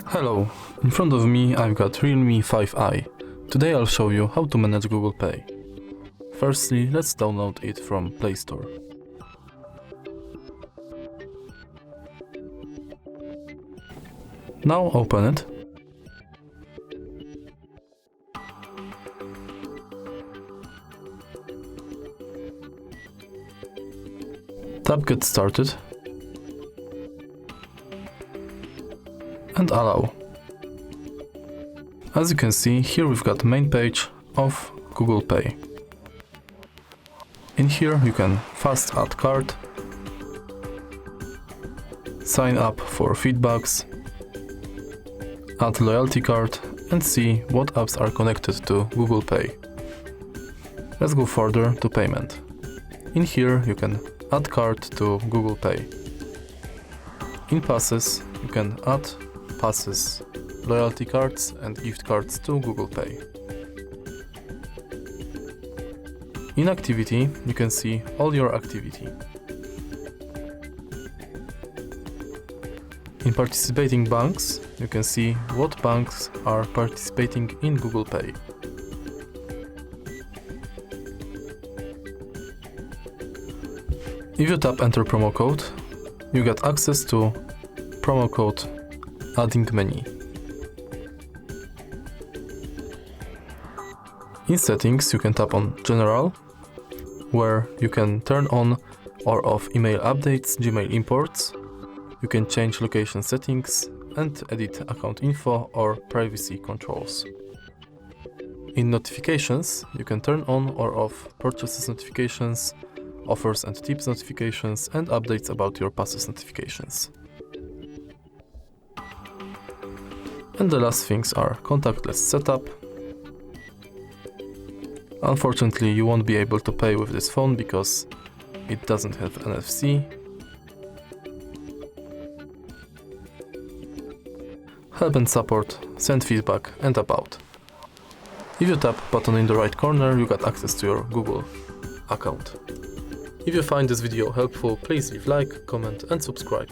Hello, in front of me I've got Realme 5i. Today I'll show you how to manage Google Pay. Firstly, let's download it from Play Store. Now open it. Tap Get Started and allow. As you can see, here we've got the main page of Google Pay. In here you can fast add card, sign up for feedbacks, add loyalty card and see what apps are connected to Google Pay. Let's go further to payment. In here you can add card to Google Pay. In passes you can add passes, loyalty cards and gift cards to Google Pay. In activity you can see all your activity. In participating banks you can see what banks are participating in Google Pay. If you tap enter promo code, you get access to promo code adding menu. In settings you can tap on General, where you can turn on or off email updates, Gmail imports, you can change location settings and edit account info or privacy controls. In notifications you can turn on or off purchases notifications, offers and tips notifications and updates about your passes notifications. And the last things are Contactless Setup. Unfortunately you won't be able to pay with this phone because it doesn't have NFC. Help and support, send feedback and about. If you tap button in the right corner you got access to your Google account. If you find this video helpful, please leave like, comment and subscribe.